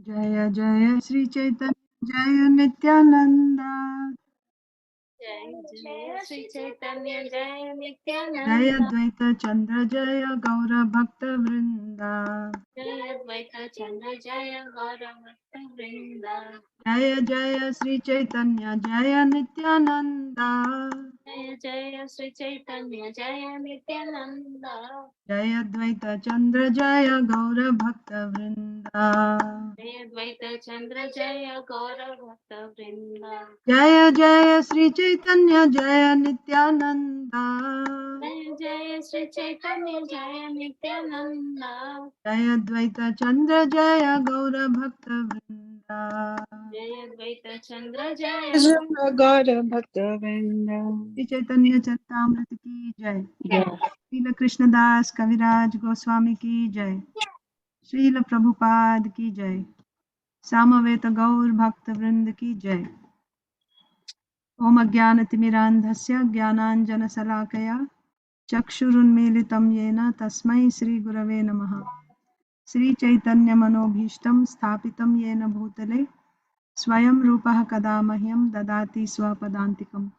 जय जय श्री चैतन्य जय नित्यानंदा जय जय श्री चैतन्य जय नित्यानंद जय द्वैत चंद्र जय गौर भक्त वृंदा जय अद्वैत चंद्र जय गौर भक्त वृंदा जय जय श्री चैतन्य जय नित्यानंदा जय जय श्री चैतन्य जय नित्यानंद जय द्वैत चंद्र जय गौर भक्त वृंदा जय अद्वैत चंद्र जय गौर भक्त वृंदा जय जय श्री चैतन्य जय नित्यानंदा जय जय श्री चैतन्य जय नित्यानंद जय द्वैत चंद्र जय गौर भक्त वृंदा जय अद्वैत चंद्र जय गौर भक्त वृंदा। श्री चैतन्य चरितामृत की जय। श्रील कृष्णदास कविराज गोस्वामी की जय। श्रील प्रभुपाद की जय। सामवेत गौर भक्त वृंद की जय। ओम अज्ञानतिमिरान्धस्य ज्ञानाञ्जनशलाकया चक्षुरुन्मीलितं येन तस्मै श्रीगुरवे नमः। श्रीचैतन्यमनोभीष्टं स्थापितं येन भूतले स्वयं रूपः कदा मह्यं ददाति स्वपदान्तिकम्।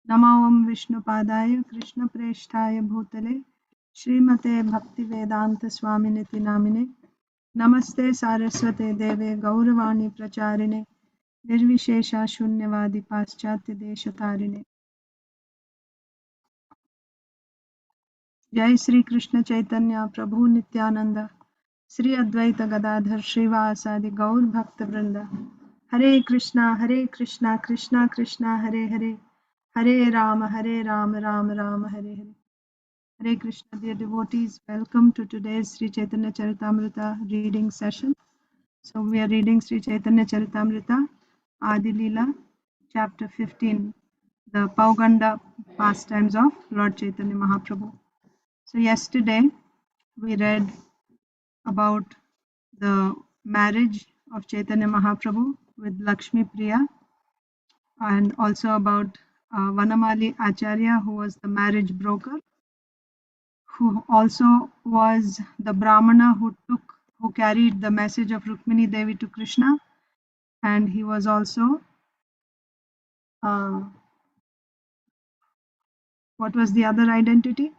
नमो विष्णुपादाय कृष्णप्रेष्ठाय भूतले श्रीमते भक्तिवेदांत स्वामिनिति नामिने नमस्ते सारस्वते देवे गौरवाणी प्रचारिणे निर्विशेषा शून्यवादी पाश्चात्य देशतारिणे। जय श्री कृष्ण चैतन्य प्रभु नित्यानंद श्री अद्वैत गदाधर श्रीवासादि गौर भक्त वृंद। हरे कृष्णा कृष्णा कृष्णा हरे हरे, हरे Ram Ram Ram Hare Hare. Hare Krishna, dear devotees, welcome to today's Sri Chaitanya Charitamrita reading session. So we are reading Sri Chaitanya Charitamrita, Adi Leela, chapter 15, the Pauganda pastimes of Lord Chaitanya Mahaprabhu. So yesterday we read about the marriage of Chaitanya Mahaprabhu with Lakshmi Priya, and also about Vanamali Acharya, who was the marriage broker, who also was the Brahmana who carried the message of Rukmini Devi to Krishna, and he was also what was the other identity?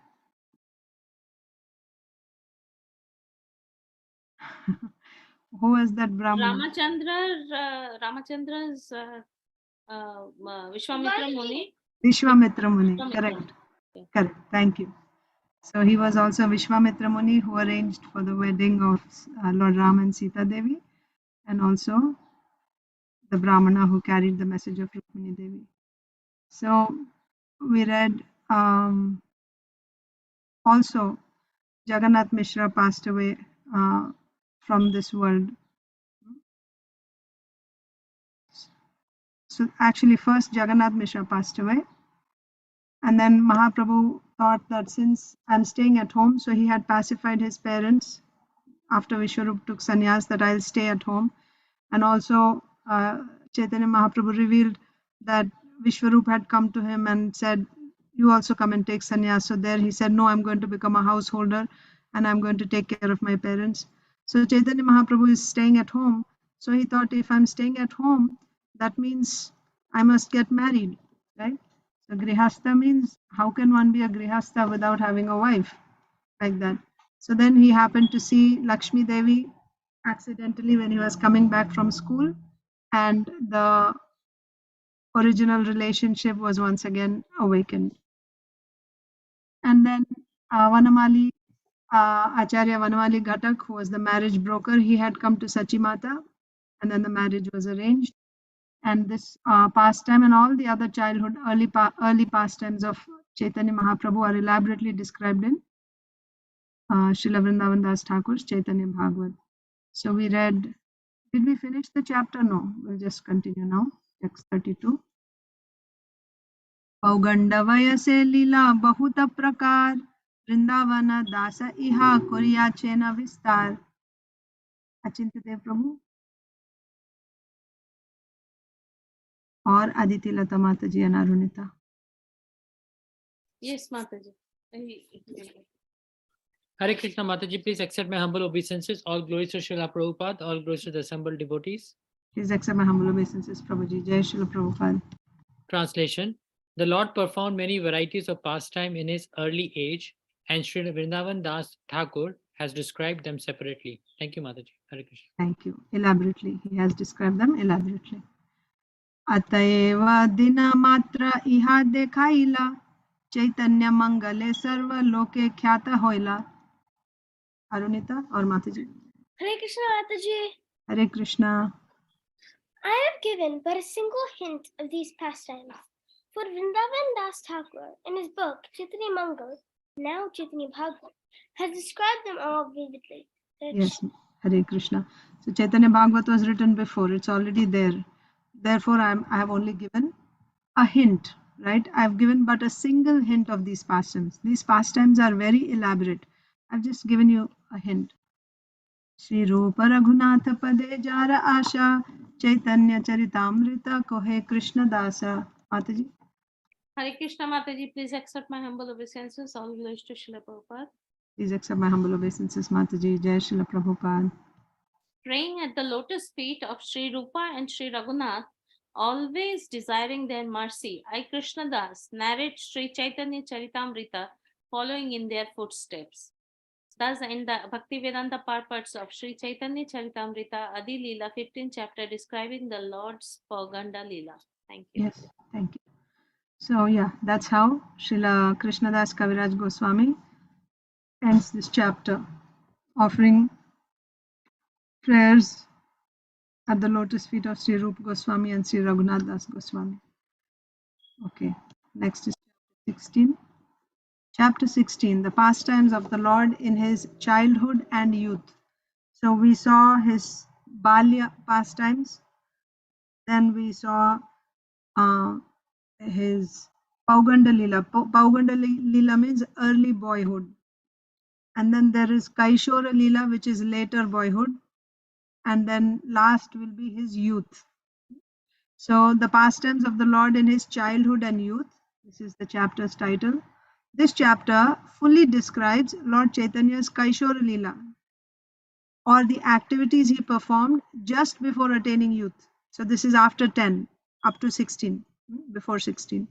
Who was that Brahmana? Ramachandra's Vishwamitra Muni. Vishwamitra Muni, correct. Correct, thank you. So he was also Vishwamitra Muni who arranged for the wedding of Lord Ram and Sita Devi, and also the Brahmana who carried the message of Rukmini Devi. So we read also Jagannath Mishra passed away from this world. So actually first Jagannath Mishra passed away, and then Mahaprabhu thought that since I'm staying at home, so he had pacified his parents after Vishwarup took sannyas that I'll stay at home. And also Chaitanya Mahaprabhu revealed that Vishwarup had come to him and said, you also come and take sannyas. So there he said, no, I'm going to become a householder and I'm going to take care of my parents. So Chaitanya Mahaprabhu is staying at home. So he thought, if I'm staying at home, that means I must get married, right? So grihastha means, how can one be a grihastha without having a wife? Like that. So then he happened to see Lakshmi Devi accidentally when he was coming back from school, and the original relationship was once again awakened. And then Vanamali, Acharya Vanamali Ghatak, who was the marriage broker, he had come to Sachimata, and then the marriage was arranged. And this pastime and all the other childhood early pastimes of Chaitanya Mahaprabhu are elaborately described in Srila Vrindavan Das Thakur's Chaitanya Bhagavat. So we read, did we finish the chapter? No, we'll just continue now. Text 32. पौगंड वयसे लीला बहुत प्रकार वृंदावन दास इहा कोरियाचेन विस्तार. अचिंत्य देव प्रभु और अदिति लता माता जी अनारुणिता. Yes, Mataji. Hare Krishna Mataji, please accept my humble obeisances. All glories to Srila Prabhupada, all glories to the assembled devotees. Please accept my humble obeisances, Prabhuji. Jai Srila Prabhupada. Translation. The Lord performed many varieties of pastime in his early age, and Sri Vrindavan Das Thakur has described them separately. Thank you, Mataji. Hare Krishna. Thank you. Elaborately. He has described them elaborately. अतएव दिन मात्र इहा देखाइला चैतन्य मंगले सर्व लोके ख्यात होइला. Arunita or Mataji? Hare Krishna Mataji. Hare Krishna. I have given but a single hint of these pastimes. For Vrindavan Das Thakur, in his book Chaitanya Mangal, now Chaitanya Bhagavat, has described them all vividly. Yes, Hare Krishna. So Chaitanya Bhagavat was written before, it's already there. Therefore, I have only given a hint, right? I've given but a single hint of these pastimes. These pastimes are very elaborate. I've just given you a hint. Shri Rupa Raghunath Pade Jara Asha Chaitanya Charitamrita Kohe Krishna Dasa. Mataji. Hare Krishna Mataji, please accept my humble obeisances. All glories to Srila Prabhupada. Please accept my humble obeisances, Mataji. Jai Srila Prabhupada. Praying at the lotus feet of Sri Rupa and Sri Raghunath, always desiring their mercy, I Krishna Das narrate Sri Chaitanya Charitamrita, following in their footsteps. Thus, in the Bhaktivedanta purports of Sri Chaitanya Charitamrita, Adi Leela, 15th chapter, describing the Lord's Paganda Leela. Thank you. Yes, thank you. So yeah, that's how Srila Krishnadas Kaviraj Goswami ends this chapter, offering prayers at the lotus feet of Sri Rupa Goswami and Sri Raghunath Das Goswami. Okay, next is chapter 16. Chapter 16, the pastimes of the Lord in his childhood and youth. So we saw his Balya pastimes, then we saw his Pauganda Lila. Pauganda Lila means early boyhood. And then there is Kaishora Lila, which is later boyhood. And then last will be his youth. So the pastimes of the Lord in his childhood and youth. This is the chapter's title. This chapter fully describes Lord Chaitanya's Kaishora Lila, or the activities he performed just before attaining youth. So this is after 10, up to 16, before 16.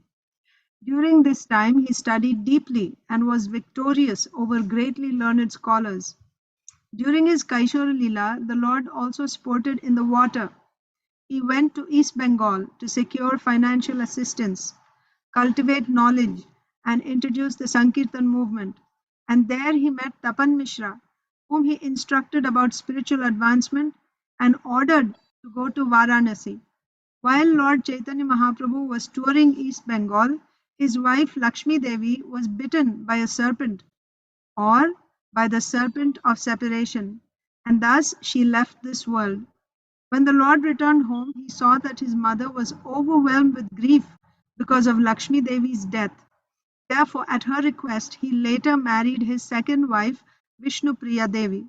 During this time, he studied deeply and was victorious over greatly learned scholars. During his Kaishora Lila, the Lord also sported in the water. He went to East Bengal to secure financial assistance, cultivate knowledge, and introduce the Sankirtan movement. And there he met Tapan Mishra, whom he instructed about spiritual advancement and ordered to go to Varanasi. While Lord Chaitanya Mahaprabhu was touring East Bengal, his wife Lakshmi Devi was bitten by a serpent, or by the serpent of separation, and thus she left this world. When the Lord returned home, he saw that his mother was overwhelmed with grief because of Lakshmi Devi's death. Therefore, at her request, he later married his second wife, Vishnupriya Devi.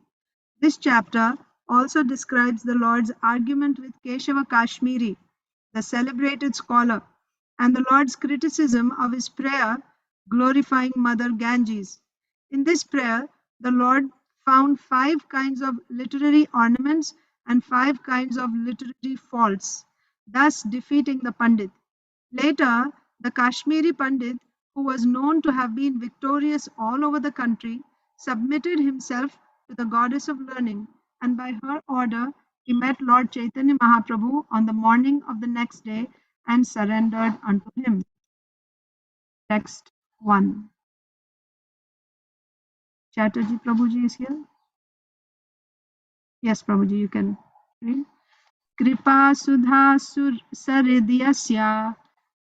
This chapter also describes the Lord's argument with Keshava Kashmiri, the celebrated scholar, and the Lord's criticism of his prayer glorifying Mother Ganges. In this prayer, the Lord found 5 kinds of literary ornaments and 5 kinds of literary faults, thus defeating the Pandit. Later, the Kashmiri Pandit, who was known to have been victorious all over the country, submitted himself to the goddess of learning, and by her order, he met Lord Chaitanya Mahaprabhu on the morning of the next day and surrendered unto him. Text 1. Chatterjee Prabhuji is here? Yes, Prabhuji, you can read. Kripa Sudha Saridyasya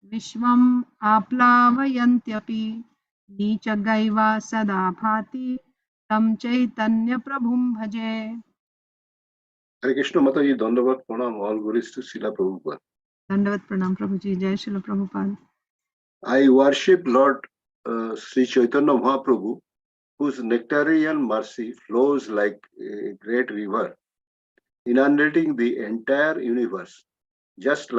Vishvam Aplavayantyapi Nichagaiva Sada Bhati Tam Chaitanya Prabhum Bhaje. Hare Krishna Mataji, Dandavat Pranam, all glories to Srila Prabhupada. Dandavat Pranam Prabhuji, Jai Srila Prabhupada. I worship Lord Sri Chaitanya Mahaprabhu, whose nectarian mercy flows like a great river, inundating the entire universe. Just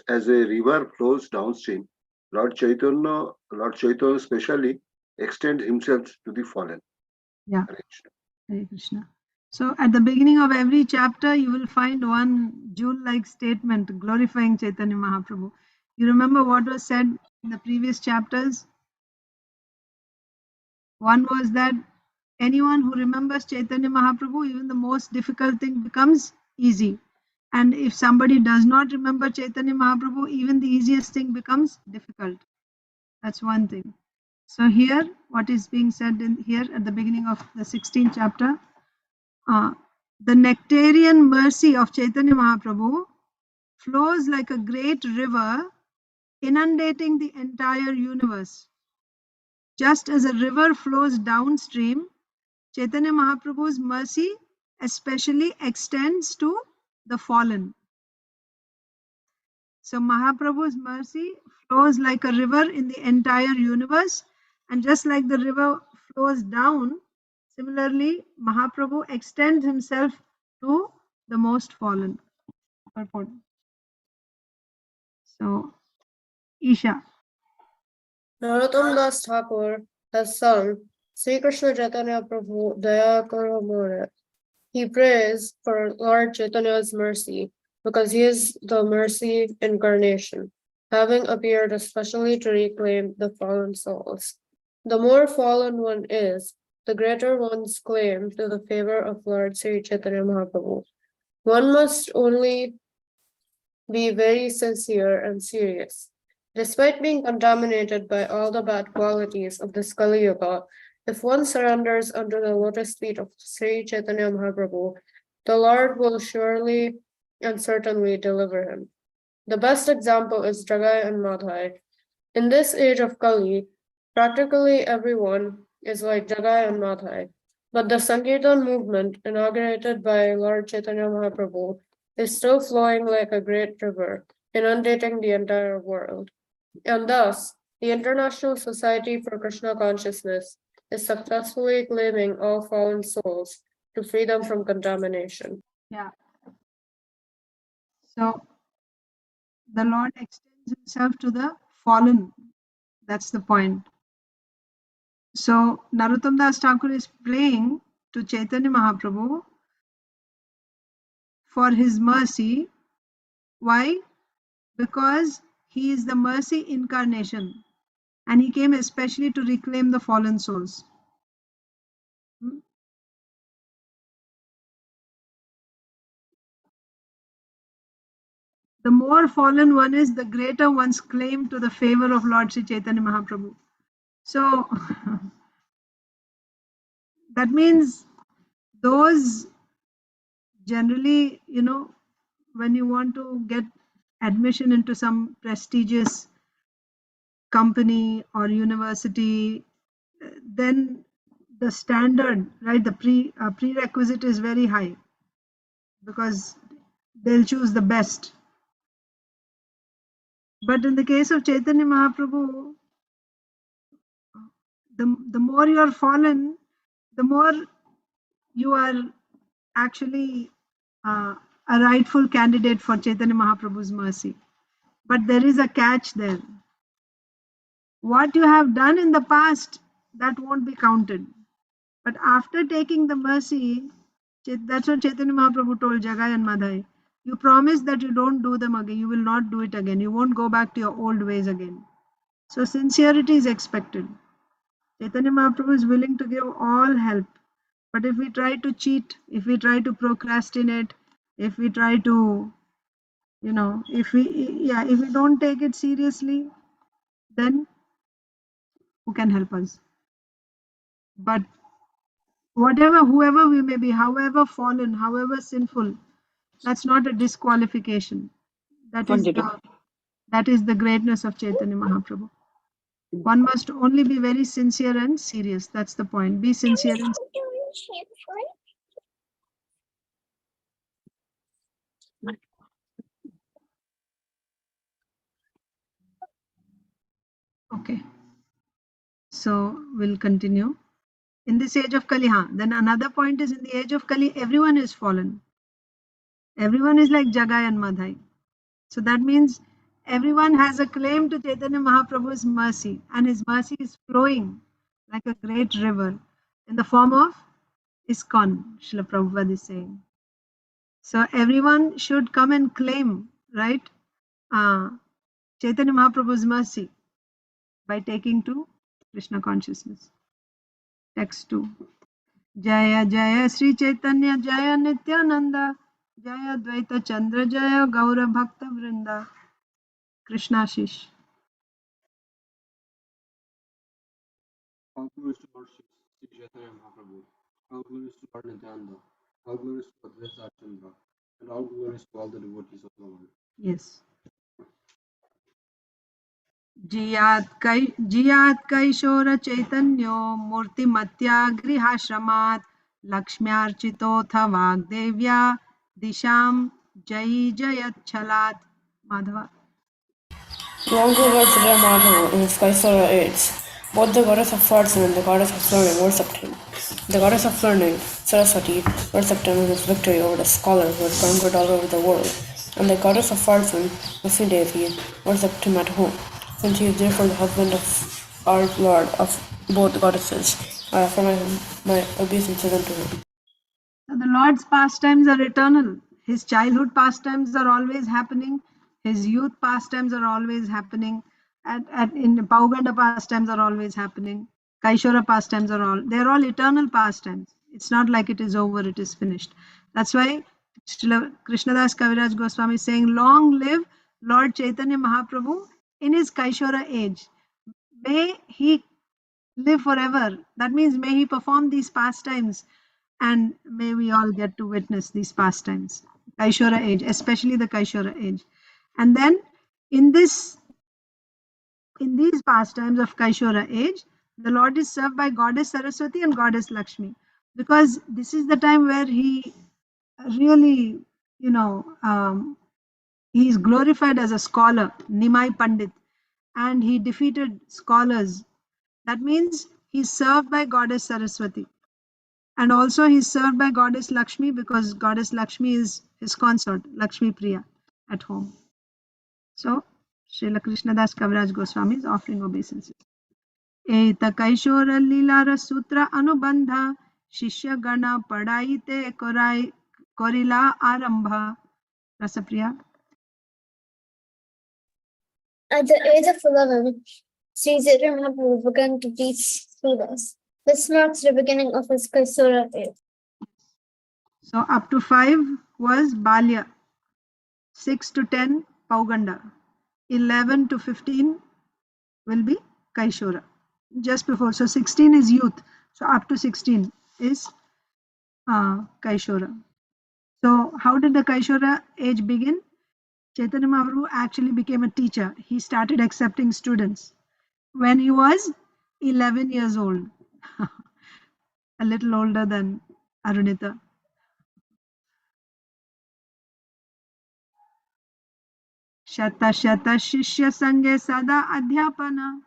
as a river flows downstream, Lord Chaitanya especially extends himself to the fallen. Yeah, Hare Krishna. Hare Krishna. So at the beginning of every chapter, you will find one jewel-like statement glorifying Chaitanya Mahaprabhu. You remember what was said in the previous chapters? One was that anyone who remembers Chaitanya Mahaprabhu, even the most difficult thing becomes easy. And if somebody does not remember Chaitanya Mahaprabhu, even the easiest thing becomes difficult. That's one thing. So here, what is being said in here at the beginning of the 16th chapter, the nectarian mercy of Chaitanya Mahaprabhu flows like a great river inundating the entire universe. Just as a river flows downstream, Chaitanya Mahaprabhu's mercy especially extends to the fallen. So Mahaprabhu's mercy flows like a river in the entire universe, and just like the river flows down, similarly Mahaprabhu extends himself to the most fallen. Purport. So Isha. Narottam Das Thakur has sung Sri Krishna Chaitanya Prabhu Daya Karo More. He prays for Lord Chaitanya's mercy because he is the mercy incarnation, having appeared especially to reclaim the fallen souls. The more fallen one is, the greater one's claim to the favor of Lord Sri Chaitanya Mahaprabhu. One must only be very sincere and serious. Despite being contaminated by all the bad qualities of this Kali Yuga, if one surrenders under the lotus feet of Sri Chaitanya Mahaprabhu, the Lord will surely and certainly deliver him. The best example is Jagai and Madhai. In this age of Kali, practically everyone is like Jagai and Madhai. But the Sankirtan movement, inaugurated by Lord Chaitanya Mahaprabhu, is still flowing like a great river, inundating the entire world. And thus, the International Society for Krishna Consciousness is successfully claiming all fallen souls to free them from contamination. Yeah. So the Lord extends himself to the fallen. That's the point. So Narottam Das Thakur is praying to Chaitanya Mahaprabhu for his mercy. Why? Because he is the mercy incarnation and he came especially to reclaim the fallen souls. The more fallen one is, the greater one's claim to the favor of Lord Sri Chaitanya Mahaprabhu. So that means those generally, when you want to get admission into some prestigious company or university, then the standard, right, the prerequisite is very high because they'll choose the best. But in the case of Chaitanya Mahaprabhu, the more you are fallen, the more you are actually a rightful candidate for Chaitanya Mahaprabhu's mercy. But there is a catch there. What you have done in the past, that won't be counted. But after taking the mercy, that's what Chaitanya Mahaprabhu told Jagai and Madhai. You promise that you don't do them again. You will not do it again. You won't go back to your old ways again. So sincerity is expected. Chaitanya Mahaprabhu is willing to give all help. But if we try to cheat, if we try to procrastinate, if we try to, if we don't take it seriously, then who can help us? But whoever we may be, however fallen, however sinful, that's not a disqualification. That is the greatness of Chaitanya Mahaprabhu. One must only be very sincere and serious. That's the point. Be sincere and okay. So we'll continue. In this age of Kali, then another point is in the age of Kali, everyone is fallen. Everyone is like Jagai and Madhai. So that means everyone has a claim to Chaitanya Mahaprabhu's mercy, and his mercy is flowing like a great river. in the form of ISKCON, Srila Prabhupada is saying. So everyone should come and claim, right, Chaitanya Mahaprabhu's mercy by taking to Krishna consciousness. Text 2. Jaya Jaya Sri Chaitanya Jaya Nityananda Jaya Dvaita Chandra Jaya Gaura Bhakta Vrinda. Krishna Ashish. All glories to Lord Sri Chaitanya Mahaprabhu. All glories to Lord Nityananda. All glories to Advaita Chandra. And all glories to all the devotees of the world. Yes. जियात् कैशोर चैतन्यो मूर्तिमत्यागृहाश्रमात् लक्ष्म्यार्चितोऽथ वाग्देव्या दिशां जयी जयच्छलात्. Madhava. Long ago Lord Sri Madhava in his Kaisara age, both the goddess of fortune and the goddess of learning worshipped him. The goddess of learning, Saraswati, worshipped him in his victory over the scholars who had conquered all over the world, and the goddess of fortune, Lakshmi Devi, worshipped him at home. Since he is therefore the husband of our Lord of both goddesses, I offer my obeisances unto him. The Lord's pastimes are eternal. His childhood pastimes are always happening. His youth pastimes are always happening. In Pauganda pastimes are always happening. Kaishora pastimes they're all eternal pastimes. It's not like it is over, it is finished. That's why Srila Krishnadas Kaviraj Goswami is saying, long live Lord Chaitanya Mahaprabhu in his Kaishora age. May he live forever. That means may he perform these pastimes and may we all get to witness these pastimes. Kaishora age, especially the Kaishora age. And then in these pastimes of Kaishora age, the Lord is served by Goddess Saraswati and Goddess Lakshmi, because this is the time where he really, he is glorified as a scholar, Nimai Pandit, and he defeated scholars. That means he's served by Goddess Saraswati. And also he's served by Goddess Lakshmi because Goddess Lakshmi is his consort, Lakshmi Priya, at home. So, Srila Krishnadas Kaviraj Goswami is offering obeisances. Eta Kaishora Lilara Sutra Anubandha Shishya Gana Padaite Korila Arambha. Rasapriya. At the age of 11, Sri Chaitanya Mahaprabhu began to teach students. This marks the beginning of his Kaisora age. So up to 5 was Balya, 6 to 10 Pauganda, 11 to 15 will be Kaishora. Just before, so 16 is youth, so up to 16 is Kaishora. So how did the Kaishora age begin? Chaitanya Mahaprabhu actually became a teacher. He started accepting students when he was 11 years old, a little older than Arunita. Shata Shata Shishya Sange Sada Adhyapana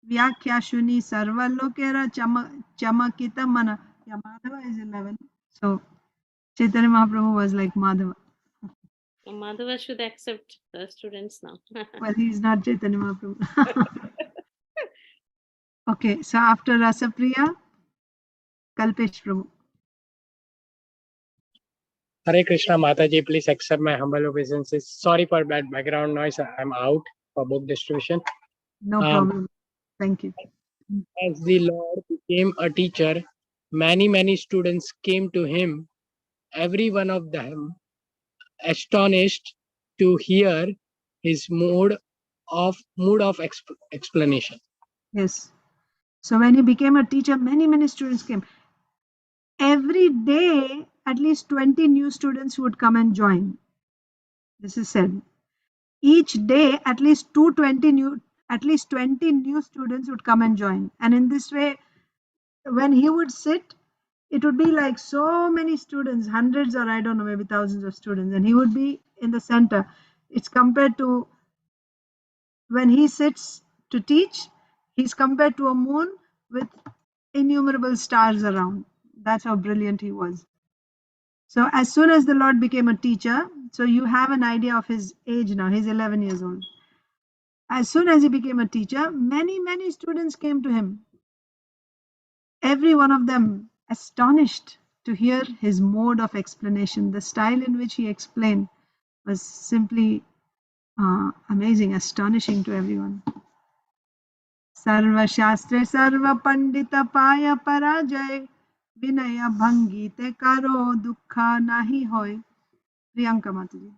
Vyakhya Shuni Sarvalokera Chamakita Mana. Yeah, Madhava is 11. So Chaitanya Mahaprabhu was like Madhava. Madhava should accept the students now. Well, he is not Chaitanya Mahaprabhu. Okay, so after Rasapriya, Kalpesh Prabhu. Hare Krishna Mataji, please accept my humble obeisances. Sorry for bad background noise. I'm out for book distribution. No problem. Thank you. As the Lord became a teacher, many students came to him, every one of them astonished to hear his mode of explanation. Yes. So when he became a teacher, many students came. Every day, at least 20 new students would come and join. This is said. Each day, at least 20 new students would come and join. And in this way, when he would sit, it would be like so many students, hundreds or I don't know, maybe thousands of students, and he would be in the center. It's compared to when he sits to teach, he's compared to a moon with innumerable stars around. That's how brilliant he was. So as soon as the Lord became a teacher, so you have an idea of his age now, he's 11 years old. As soon as he became a teacher, many students came to him. every one of them astonished to hear his mode of explanation. The style in which he explained was simply amazing, astonishing to everyone. Sarva Shastre Sarva Pandita Paya Parajay Vinaya Bhangi Te Karo Dukha Nahi Hoy. Priyanka Mataji.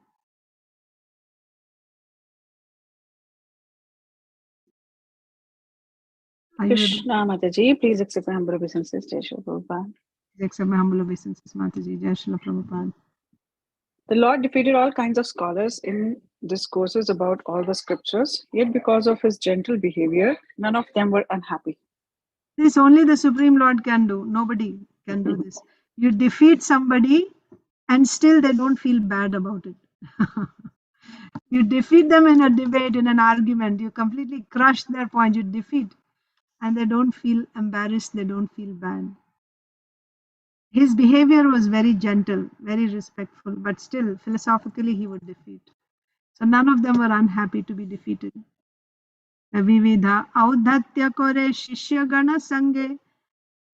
Are you able Krishna Mataji, please accept my humble obeisances, Jai Shri Prabhupada. to accept my humble obeisances, Mataji? Jai Srila Prabhupada. The Lord defeated all kinds of scholars in discourses about all the scriptures, yet because of his gentle behavior, none of them were unhappy. This only the Supreme Lord can do. Nobody can do this. You defeat somebody and still they don't feel bad about it. You defeat them in a debate, in an argument, you completely crush their point, you defeat, and they don't feel embarrassed, they don't feel bad. His behavior was very gentle, very respectful, but still philosophically he would defeat. So none of them were unhappy to be defeated. Vividha audhatya kore shishya gana sange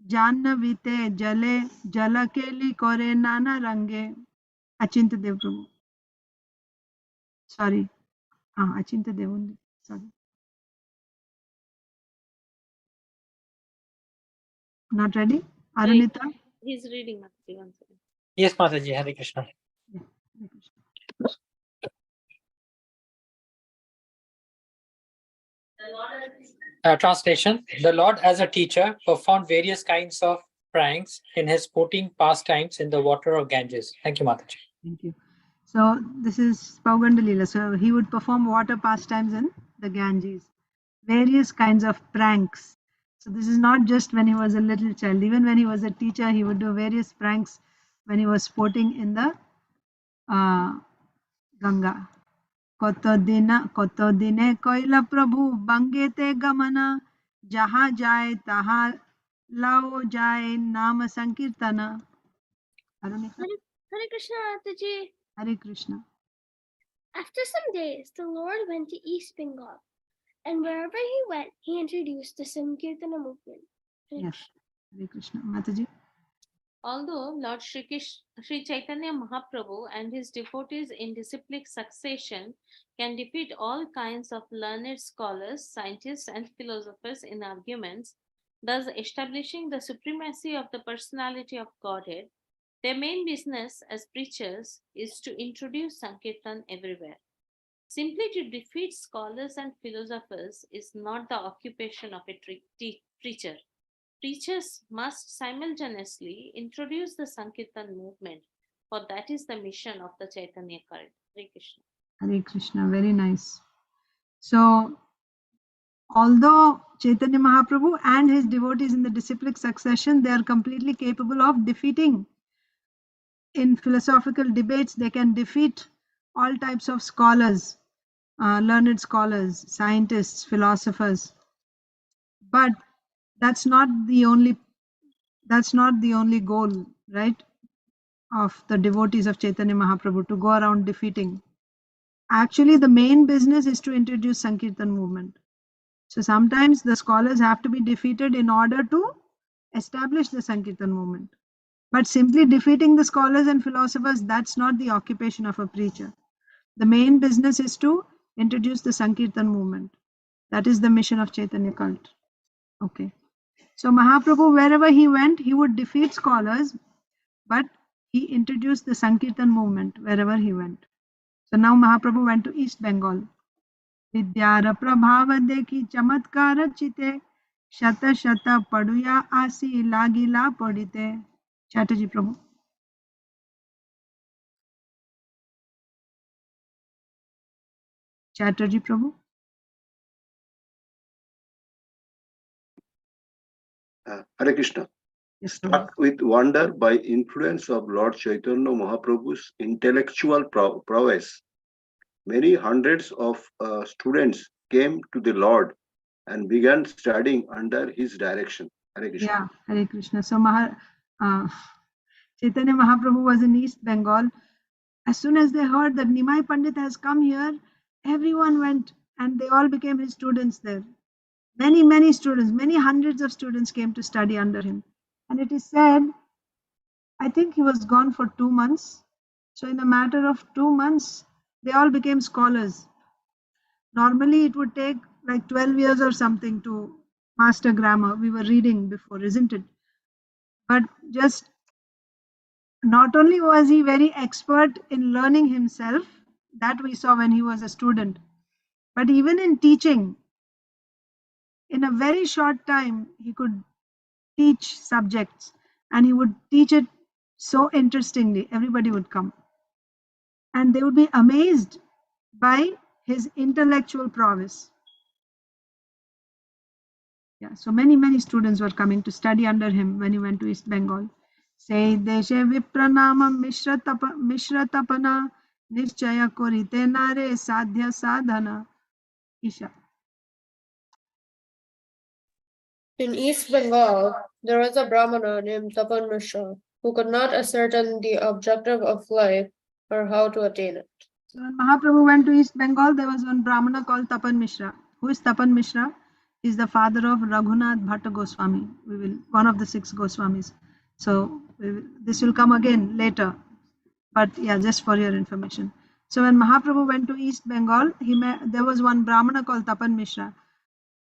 Jannavite jale jalakeli kore nana range. Achinta Dev Prabhu. Sorry. Achinta Dev only. Sorry. Not ready? Arunita? He's reading Mataji. One second. Yes, Mataji, Hare Krishna. Yeah. Hare Krishna. Translation: The Lord, as a teacher, performed various kinds of pranks in his sporting pastimes in the water of Ganges. Thank you, Mataji. Thank you. So this is Pauganda Leela. So he would perform water pastimes in the Ganges. Various kinds of pranks. So this is not just when he was a little child. Even when he was a teacher, he would do various pranks when he was sporting in the Ganga. Koto dine koila prabhu bangete gamana jaha jai taha lao jai nama sankirtana. Arunita? Hare Krishna Mataji. Hare Krishna. After some days, the Lord went to East Bengal, and wherever he went, he introduced the Sankirtana movement. Yes. Hare Krishna. Mataji? Although Lord Sri Chaitanya Mahaprabhu and his devotees in disciplic succession can defeat all kinds of learned scholars, scientists, and philosophers in arguments, thus establishing the supremacy of the personality of Godhead, their main business as preachers is to introduce Sankirtan everywhere. Simply to defeat scholars and philosophers is not the occupation of a preacher. Preachers must simultaneously introduce the Sankirtan movement, for that is the mission of the Chaitanya cult. Hare Krishna. Hare Krishna. Very nice. So, although Chaitanya Mahaprabhu and his devotees in the disciplic succession, they are completely capable of defeating. In philosophical debates, they can defeat all types of scholars, learned scholars, scientists, philosophers. But that's not the only goal, right, of the devotees of Chaitanya Mahaprabhu, to go around defeating. Actually, the main business is to introduce Sankirtan movement. So sometimes the scholars have to be defeated in order to establish the Sankirtan movement. But simply defeating the scholars and philosophers, that's not the occupation of a preacher. The main business is to introduce the Sankirtan movement. That is the mission of Chaitanya cult. Okay. So Mahaprabhu, wherever he went, he would defeat scholars, but he introduced the Sankirtan movement wherever he went. So now Mahaprabhu went to East Bengal. Vidyara prabhava dekhi chamatkara chite shata shata paduya asi lagila padite. Chatterjee Prabhu. Chatterjee Prabhu. Hare Krishna. Yes, Struck with wonder by influence of Lord Chaitanya Mahaprabhu's intellectual prowess, many hundreds of students came to the Lord and began studying under his direction. Hare Krishna. Yeah, Hare Krishna. So Chaitanya Mahaprabhu was in East Bengal. As soon as they heard that Nimai Pandit has come here, everyone went and they all became his students there. Many students, many hundreds of students came to study under him. And it is said, I think he was gone for 2 months. So in a matter of 2 months, they all became scholars. Normally it would take like 12 years or something to master grammar. We were reading before, isn't it? But just not only was he very expert in learning himself, that we saw when he was a student, but even in teaching, in a very short time, he could teach subjects and he would teach it so interestingly. Everybody would come and they would be amazed by his intellectual prowess. Yeah, so many students were coming to study under him when he went to East Bengal. Say deshe vipranama mishratapana nischaya korite nare sadhya sadhana. Isha. In East Bengal, there was a Brahmana named Tapan Mishra who could not ascertain the objective of life or how to attain it. So when Mahaprabhu went to East Bengal, there was one Brahmana called Tapan Mishra. Who is Tapan Mishra? He is the father of Raghunath Bhatta Goswami. One of the 6 Goswamis. So this will come again later. But yeah, just for your information. So when Mahaprabhu went to East Bengal, there was one Brahmana called Tapan Mishra.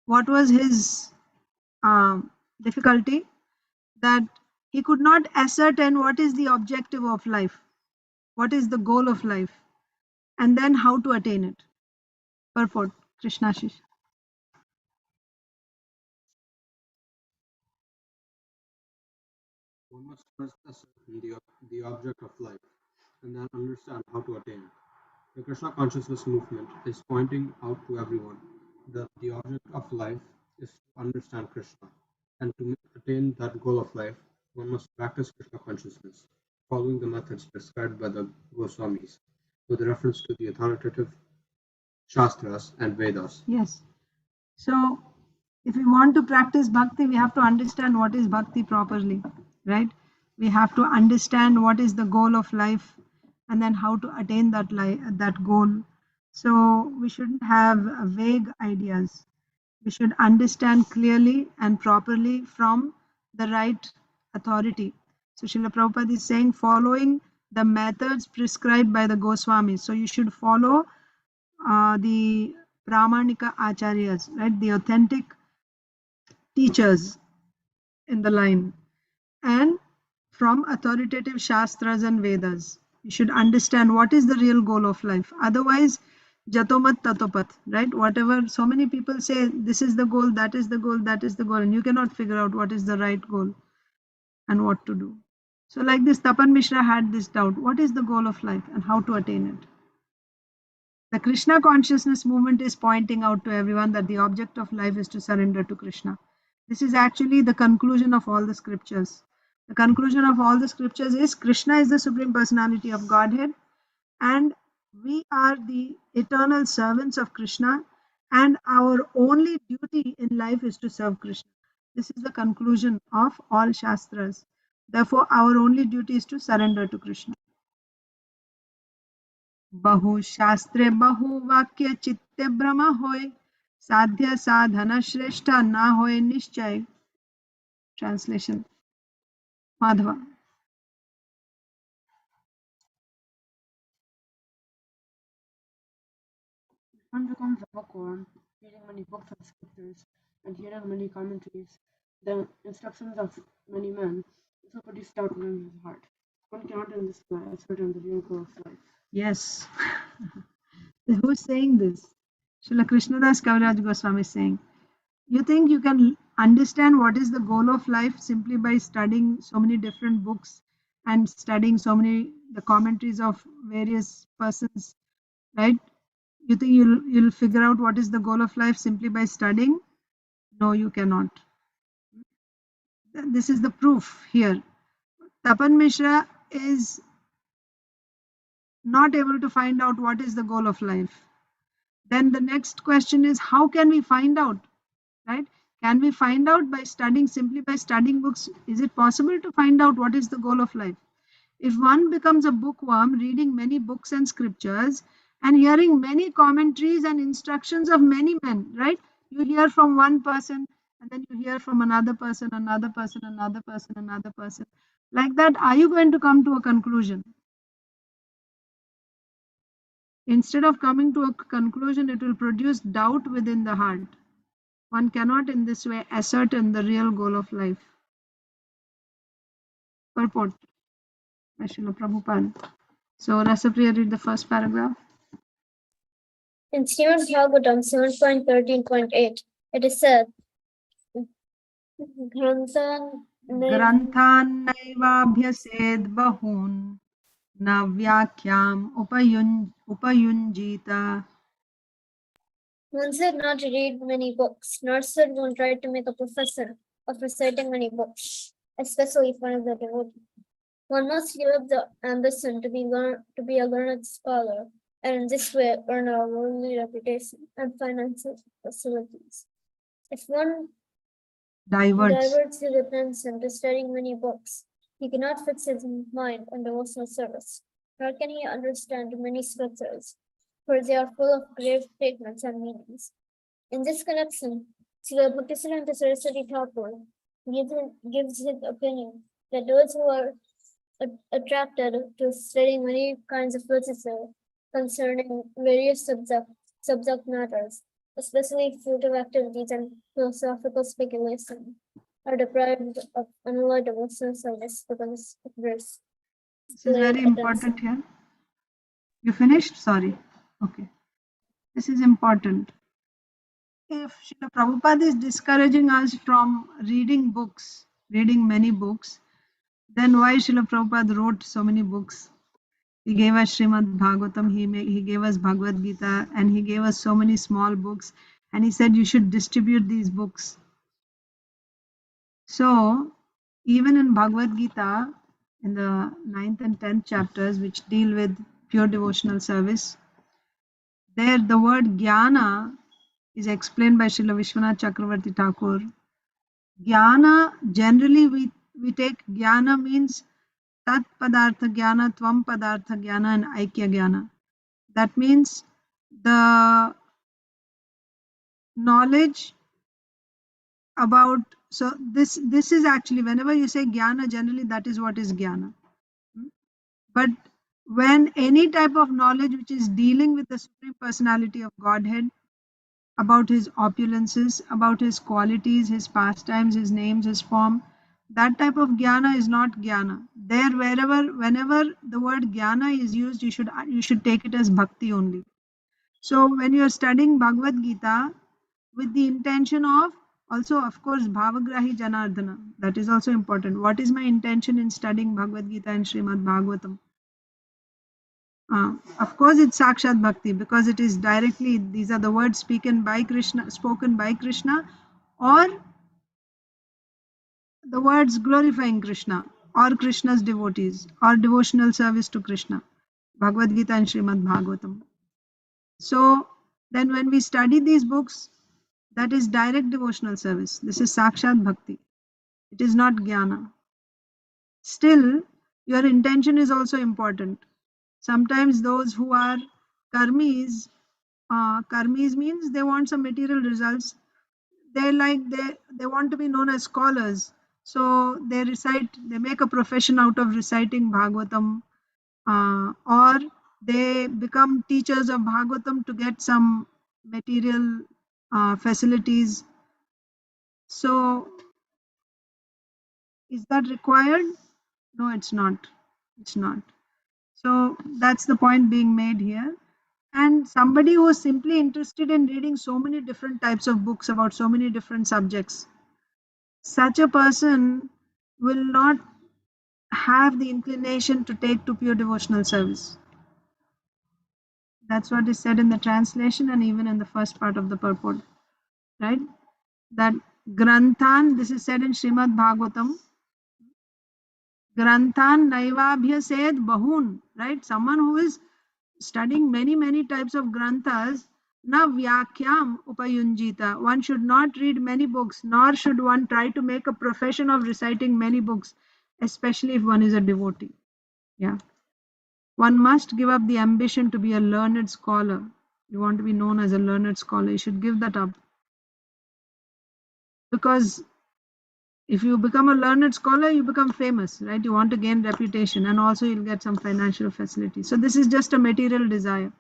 What was his difficulty? That he could not ascertain what is the objective of life, what is the goal of life, and then how to attain it. Purport, Krishna Shish. One must first ascertain the object of life and then understand how to attain it. The Krishna consciousness movement is pointing out to everyone that the object of life is to understand Krishna, and to attain that goal of life, one must practice Krishna consciousness, following the methods prescribed by the Goswamis, with reference to the authoritative Shastras and Vedas. Yes. So if we want to practice bhakti, we have to understand what is bhakti properly, right? We have to understand what is the goal of life and then how to attain that goal. So we shouldn't have vague ideas. We should understand clearly and properly from the right authority. So Srila Prabhupada is saying following the methods prescribed by the Goswamis. So you should follow the Pramanika Acharyas, right? The authentic teachers in the line, and from authoritative Shastras and Vedas. You should understand what is the real goal of life. Otherwise, Jatomat Tatopat, right? Whatever, so many people say this is the goal, that is the goal, that is the goal, and you cannot figure out what is the right goal and what to do. So like this, Tapan Mishra had this doubt. What is the goal of life and how to attain it? The Krishna consciousness movement is pointing out to everyone that the object of life is to surrender to Krishna. This is actually the conclusion of all the scriptures. The conclusion of all the scriptures is Krishna is the Supreme Personality of Godhead, and we are the eternal servants of Krishna, and our only duty in life is to serve Krishna. This is the conclusion of all Shastras. Therefore, our only duty is to surrender to Krishna. बहु शास्त्रे बहु वाक्य चित्ते भ्रम होय साध्य साधन श्रेष्ठ ना होय निश्चय. Translation. Madhava. One becomes a bookworm, reading many books of scriptures and hearing many commentaries, the instructions of many men, so produce doubt within his heart. One cannot in this way ascertain the real goal of life. Yes. Who's saying this? Srila Krishnadas Kaviraj Goswami is saying, you think you can understand what is the goal of life simply by studying so many different books and studying the commentaries of various persons, right? You think you'll figure out what is the goal of life simply by studying? No, you cannot. This is the proof here. Tapan Mishra is not able to find out what is the goal of life. Then the next question is, how can we find out, right? Can we find out by studying, simply by studying books? Is it possible to find out what is the goal of life? If one becomes a bookworm, reading many books and scriptures and hearing many commentaries and instructions of many men, right? You hear from one person, and then you hear from another person, another person, another person, another person. Like that, are you going to come to a conclusion? Instead of coming to a conclusion, it will produce doubt within the heart. One cannot in this way ascertain the real goal of life. Purport by Srila Prabhupada. So Rasapriya, read the first paragraph. In Srimad Bhagavatam 7.13.8, it is said, Granthanaivaabhyaset bahun na vyakyam upayunjita. one said not to read many books, nor should one try to make a professor of reciting many books, especially if one is a devotee. One must give up the ambition to be a learned scholar, and in this way earn a worldly reputation and financial facilities. If one diverts his attention to studying many books, he cannot fix his mind on devotional service, nor can he understand many scriptures, for they are full of grave statements and meanings. In this connection, Srila Bhaktisiddhanta Saraswati Thakur gives his opinion that those who are attracted to studying many kinds of literature concerning various subject matters, especially fruitive activities and philosophical speculation, are deprived of unalloyed devotional service because of this. This is very important here. You finished? Sorry. Okay. This is important. If Srila Prabhupada is discouraging us from reading books, reading many books, then why Srila Prabhupada wrote so many books? He gave us Srimad Bhagavatam, he gave us Bhagavad Gita, and he gave us so many small books, and he said you should distribute these books. So, even in Bhagavad Gita, in the 9th and 10th chapters, which deal with pure devotional service, there the word jnana is explained by Srila Vishwanath Chakravarti Thakur. Jnana, generally we take jnana means tat padartha jnana, tvam padartha jnana, and aikya jnana. That means the knowledge about, so this is actually, whenever you say jnana, generally that is what is jnana. But when any type of knowledge which is dealing with the Supreme Personality of Godhead, about his opulences, about his qualities, his pastimes, his names, his form, that type of jnana is not jnana. There, whenever the word jnana is used, you should take it as bhakti only. So when you are studying Bhagavad Gita with the intention of, also of course, Bhavagrahi Janardana, that is also important. What is my intention in studying Bhagavad Gita and Srimad Bhagavatam? Of course, it's Sakshat Bhakti, because it is directly, these are the words spoken by Krishna, or the words glorifying Krishna, or Krishna's devotees, or devotional service to Krishna, Bhagavad Gita and Srimad Bhagavatam. So then when we study these books, that is direct devotional service. This is Sakshat Bhakti. It is not Jnana. Still, your intention is also important. Sometimes those who are karmis means they want some material results. They want to be known as scholars. So they make a profession out of reciting Bhagavatam, or they become teachers of Bhagavatam to get some material facilities. So is that required? No, it's not. It's not. So that's the point being made here. And somebody who is simply interested in reading so many different types of books about so many different subjects, such a person will not have the inclination to take to pure devotional service. That's what is said in the translation and even in the first part of the purport, right? That Granthan, this is said in Srimad Bhagavatam, Granthan Naivabhyased Bahun, right? Someone who is studying many types of granthas, na vyakyam upayunjita. One should not read many books, nor should one try to make a profession of reciting many books, especially if one is a devotee. Yeah. One must give up the ambition to be a learned scholar. You want to be known as a learned scholar, you should give that up. because if you become a learned scholar, you become famous, right? You want to gain reputation, and also you'll get some financial facility. So this is just a material desire.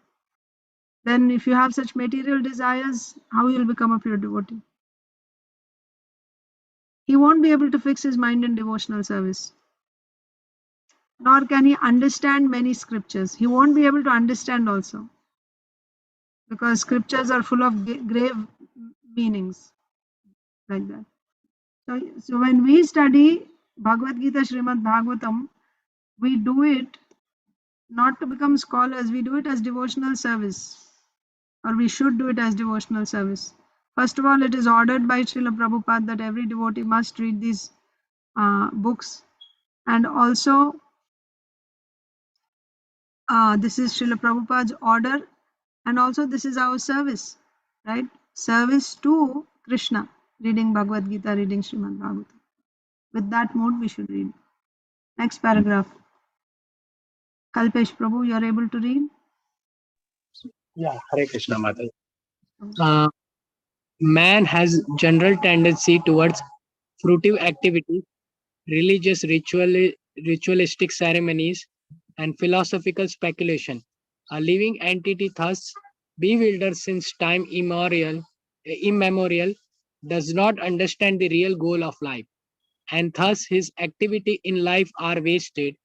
Then if you have such material desires, how you'll become a pure devotee? He won't be able to fix his mind in devotional service, nor can he understand many scriptures. He won't be able to understand also, because scriptures are full of grave meanings like that. So when we study Bhagavad Gita, Srimad Bhagavatam, we do it not to become scholars, we do it as devotional service, or we should do it as devotional service. First of all, it is ordered by Srila Prabhupada that every devotee must read these books, and also this is Srila Prabhupada's order, and also this is our service, right? Service to Krishna, reading Bhagavad Gita, reading Srimad Bhagavatam. With that mode, we should read. Next paragraph. Kalpesh Prabhu, you are able to read? Yeah, Hare Krishna Mata. Man has general tendency towards fruitive activities, religious ritualistic ceremonies, and philosophical speculation. A living entity thus bewildered since time immemorial does not understand the real goal of life, and thus his activity in life are wasted.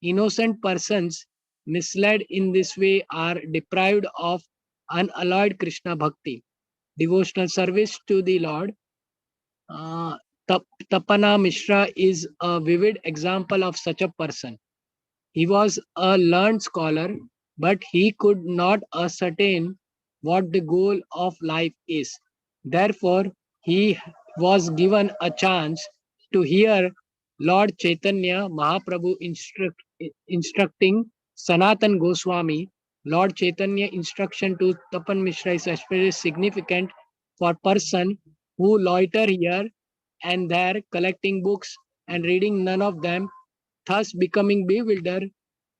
Innocent persons misled in this way are deprived of unalloyed Krishna bhakti, devotional service to the Lord. Tapana Mishra is a vivid example of such a person. He was a learned scholar, but he could not ascertain what the goal of life is. Therefore, he was given a chance to hear Lord Chaitanya Mahaprabhu instructing Sanatan Goswami. Lord Chaitanya instruction to Tapan Mishra is especially significant for person who loiter here and there collecting books and reading none of them, thus becoming bewildered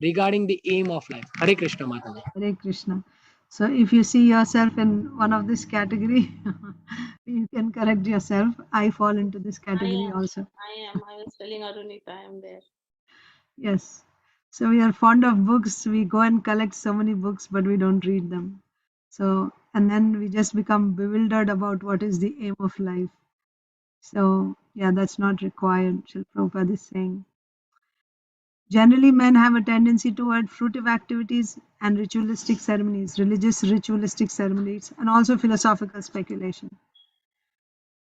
regarding the aim of life. Hare Krishna Mataji. Hare Krishna. So if you see yourself in one of this category, you can correct yourself. I fall into this category also. I was telling Arunita, I am there. Yes. So we are fond of books. We go and collect so many books, but we don't read them. So, and then we just become bewildered about what is the aim of life. So, yeah, that's not required, Srila Prabhupada is saying. Generally, men have a tendency toward fruitive activities and ritualistic ceremonies, religious ritualistic ceremonies, and also philosophical speculation.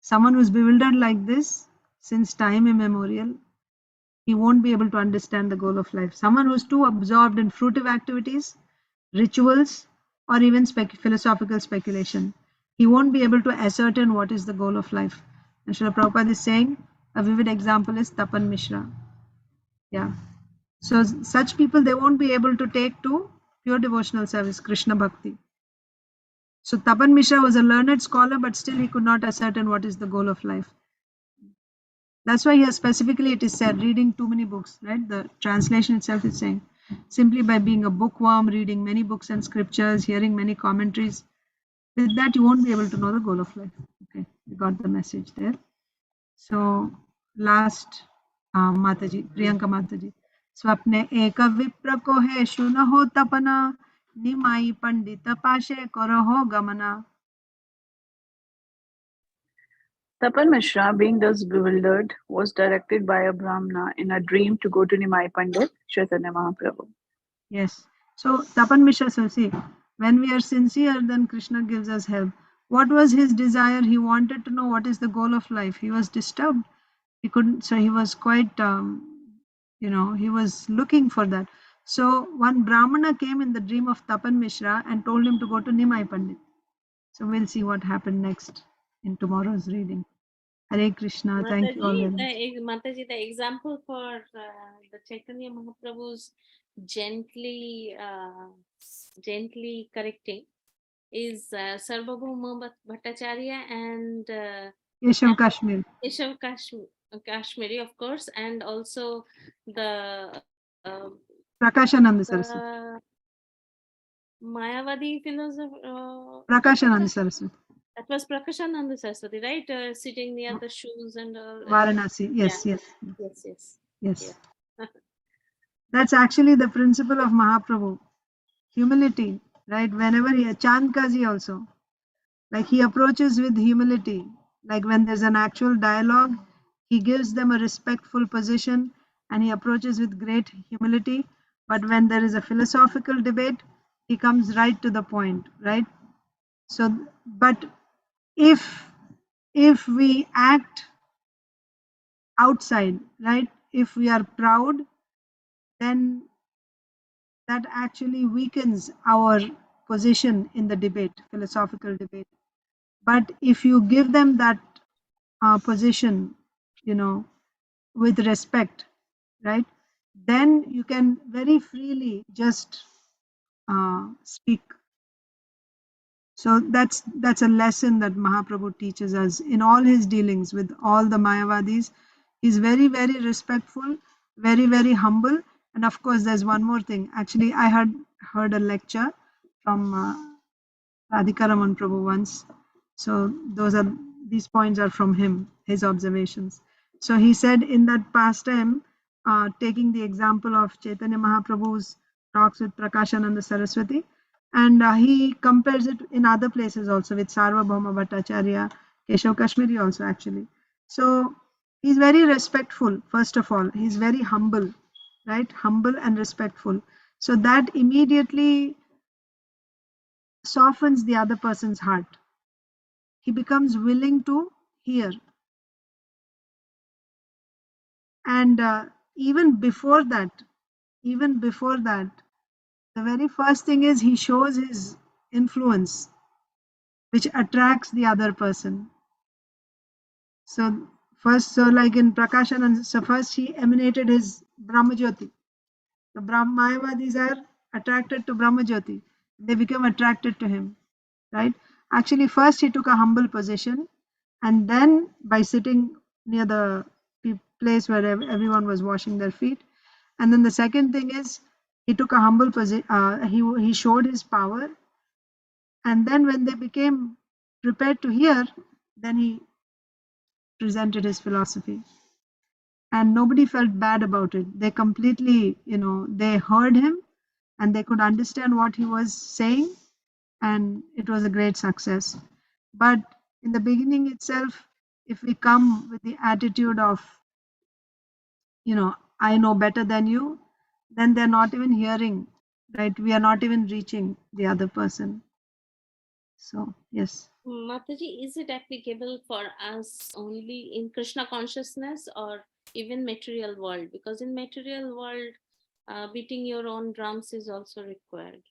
Someone who's bewildered like this since time immemorial, he won't be able to understand the goal of life. Someone who's too absorbed in fruitive activities, rituals, or even philosophical speculation, he won't be able to ascertain what is the goal of life. And Srila Prabhupada is saying a vivid example is Tapan Mishra. Yeah. So such people, they won't be able to take to pure devotional service, Krishna Bhakti. So Tapan Mishra was a learned scholar, but still he could not ascertain what is the goal of life. That's why here specifically it is said, reading too many books, right? The translation itself is saying, simply by being a bookworm, reading many books and scriptures, hearing many commentaries, with that you won't be able to know the goal of life. Okay, you got the message there. So last Mataji, Priyanka Mataji. Swapne eka vipra ko hai shunaho tapana, nimai pandita pashe karaho gamana. Tapan Mishra, being thus bewildered, was directed by a Brahmana in a dream to go to Nimai Pandit, Chaitanya Mahaprabhu. Yes. So Tapan Mishra, so see, when we are sincere, then Krishna gives us help. What was his desire? He wanted to know what is the goal of life. He was disturbed. He couldn't, so he was quite, he was looking for that. So one Brahmana came in the dream of Tapan Mishra and told him to go to Nimai Pandit. So we'll see what happened next in tomorrow's reading. Hare Krishna. Thank you all very much. Mataji, the example for the Chaitanya Mahaprabhu's gently correcting is Sarvabhauma Bhattacharya and Yeshav Kashmir. Yeshav Kashmiri, of course, and also the Prakashananda Saraswati. Mayavadi philosopher. Prakashananda Saraswati. That was Prakashananda Saraswati, right? Sitting near the shoes and Varanasi. Yes, yeah. yes, Yes, yes. yes. Yeah. That's actually the principle of Mahaprabhu. Humility, right? Whenever he, Chandkaji also, like he approaches with humility. Like when there's an actual dialogue, he gives them a respectful position and he approaches with great humility. But when there is a philosophical debate, he comes right to the point, right? So, but if we act outside, right? If we are proud, then that actually weakens our position in the debate, philosophical debate. But if you give them that position, you know, with respect, right, then you can very freely just speak. So that's a lesson that Mahaprabhu teaches us in all his dealings with all the Mayavadis. He's very, very respectful, very, very humble. And of course, there's one more thing. Actually, I had heard a lecture from Radhika Raman Prabhu once. So these points are from him, his observations. So he said in that pastime, taking the example of Chaitanya Mahaprabhu's talks with Prakashananda Saraswati, and he compares it in other places also with Sarvabhauma Bhattacharya, Keshav Kashmiri also actually. So he's very respectful, first of all. He's very humble, right? Humble and respectful. So that immediately softens the other person's heart. He becomes willing to hear. And even before that, the very first thing is he shows his influence, which attracts the other person. So first, so like in Prakashananda, so first he emanated his Brahmajyoti. The Mayavadis are attracted to Brahmajyoti. They become attracted to him, right? Actually, first he took a humble position, and then by sitting near the place where everyone was washing their feet, and then the second thing is he took a humble position. He showed his power, and then when they became prepared to hear, then he presented his philosophy, and nobody felt bad about it. They completely, they heard him and they could understand what he was saying, and it was a great success. But in the beginning itself, if we come with the attitude of, I know better than you, then they're not even hearing, right? We are not even reaching the other person. So, yes. Mataji, is it applicable for us only in Krishna consciousness or even material world? Because in material world, beating your own drums is also required.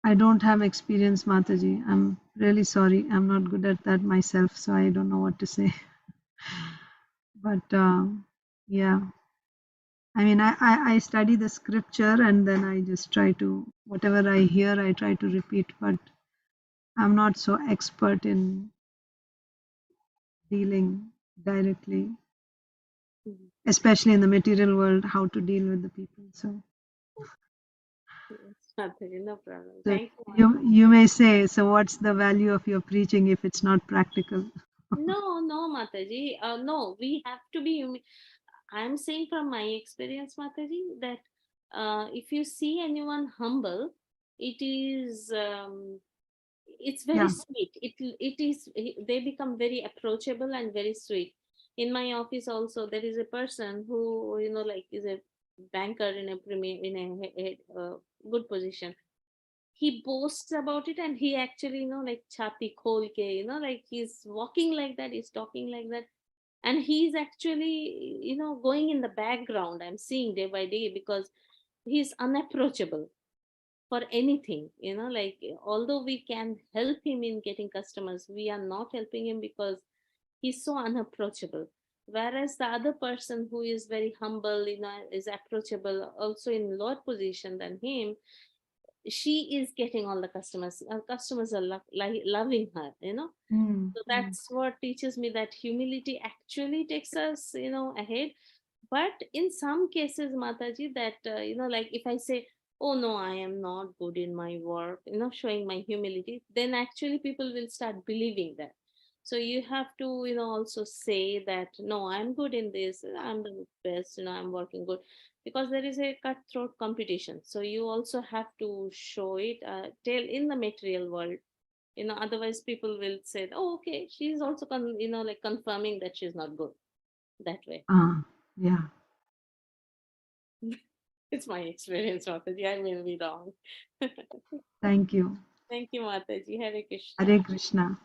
I don't have experience, Mataji. I'm really sorry. I'm not good at that myself, so I don't know what to say. But yeah, I mean, I study the scripture and then I just try to, whatever I hear, I try to repeat, but I'm not so expert in dealing directly, especially in the material world, how to deal with the people. So, Mataji, no problem. so Thank you. you may say, so what's the value of your preaching if it's not practical? No, Mataji. No, we have to be. I'm saying from my experience, Mataji, that if you see anyone humble, it is it's very Yeah. sweet. It is they become very approachable and very sweet. In my office also, there is a person who like is a banker in a good position. He boasts about it and he actually like chati khol ke like he's walking like that, he's talking like that, and he's actually going in the background. I'm seeing day by day because he's unapproachable for anything, like although we can help him in getting customers, we are not helping him because he's so unapproachable. Whereas the other person who is very humble, is approachable, also in lower position than him, she is getting all the customers. Customers are loving her, so that's what teaches me that humility actually takes us ahead. But in some cases, Mataji, that like if I say oh no, I am not good in my work, showing my humility, then actually people will start believing that. So you have to, also say that, no, I'm good in this, I'm the best, I'm working good, because there is a cutthroat competition. So you also have to show it, tell in the material world, otherwise people will say, oh, okay, she's also, like confirming that she's not good that way. Yeah. It's my experience, Mataji. I may be wrong. Thank you. Thank you, Mataji. Hare Krishna. Hare Krishna.